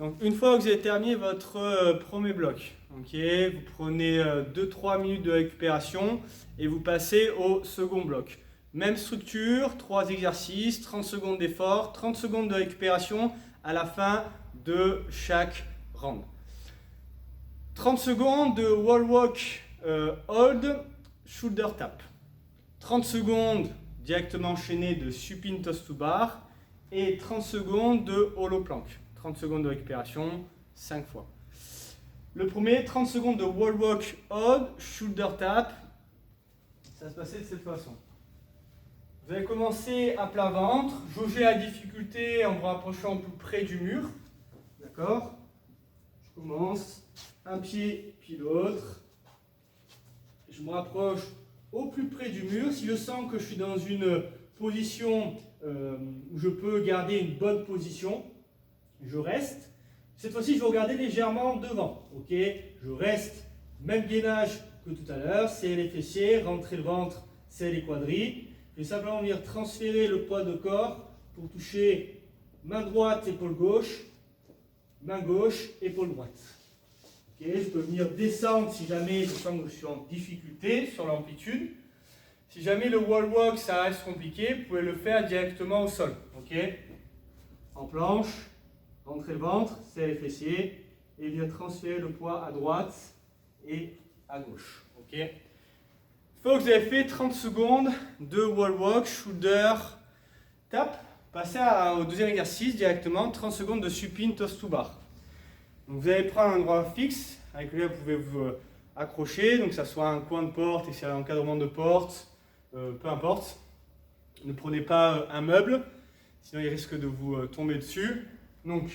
Donc une fois que vous avez terminé votre premier bloc, okay, vous prenez 2-3 minutes de récupération et vous passez au second bloc. Même structure, 3 exercices, 30 secondes d'effort, 30 secondes de récupération à la fin de chaque round. 30 secondes de wall walk hold shoulder tap. 30 secondes directement enchaîné de supine toes to bar et 30 secondes de hollow plank. 30 secondes de récupération, 5 fois. Le premier, 30 secondes de wall walk hold shoulder tap. Ça va se passer de cette façon. Vous allez commencer à plat ventre, jauger la difficulté en vous rapprochant plus près du mur. D'accord? Je commence, un pied puis l'autre. Je me rapproche au plus près du mur. Si je sens que je suis dans une position où je peux garder une bonne position, je reste. Cette fois-ci, je vais regarder légèrement devant. Ok? Je reste, même gainage que tout à l'heure, serrer les fessiers, rentrer le ventre, serrer les quadris. Je vais simplement venir transférer le poids de corps pour toucher main droite, épaule gauche, main gauche, épaule droite. Okay, je peux venir descendre si jamais je sens que je suis en difficulté sur l'amplitude. Si jamais le wall walk ça reste compliqué, vous pouvez le faire directement au sol. Okay, en planche, rentrer le ventre, serrer les fessiers et venir transférer le poids à droite et à gauche. Okay. Une fois que vous avez fait 30 secondes de wall walk, shoulder, tap, passez au deuxième exercice directement, 30 secondes de supine toes to bar. Donc vous allez prendre un endroit fixe avec lequel vous pouvez vous accrocher, donc que ce soit un coin de porte, et c'est un encadrement de porte, peu importe. Ne prenez pas un meuble, sinon il risque de vous tomber dessus. Donc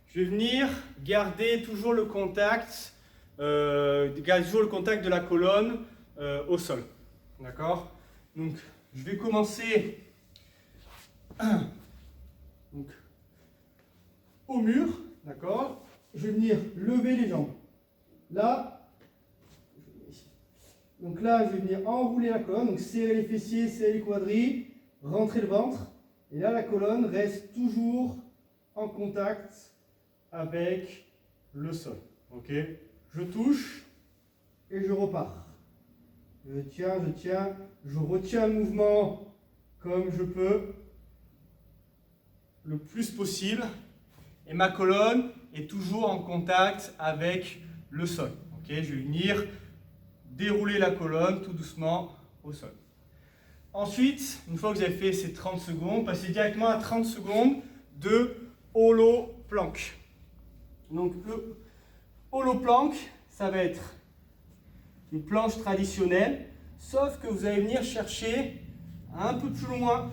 je vais venir garder toujours le contact, de la colonne au sol. D'accord? Donc je vais commencer donc, au mur, d'accord? Je vais venir lever les jambes. Là, donc là, je vais venir enrouler la colonne, donc serrer les fessiers, serrer les quadris, rentrer le ventre. Et là, la colonne reste toujours en contact avec le sol. Ok? Je touche et je repars. Je tiens, je retiens le mouvement comme je peux, le plus possible. Et ma colonne est toujours en contact avec le sol. Okay, je vais venir dérouler la colonne tout doucement au sol. Ensuite, une fois que vous avez fait ces 30 secondes, passez directement à 30 secondes de hollow plank. Donc le hollow plank, ça va être une planche traditionnelle, sauf que vous allez venir chercher un peu plus loin,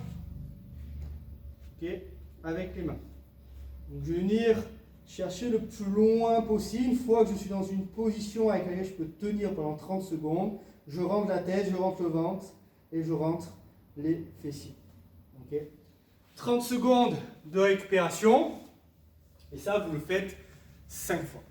okay, avec les mains. Donc je vais venir chercher le plus loin possible. Une fois que je suis dans une position avec laquelle je peux tenir pendant 30 secondes, je rentre la tête, je rentre le ventre et je rentre les fessiers. Okay. 30 secondes de récupération et ça vous le faites 5 fois.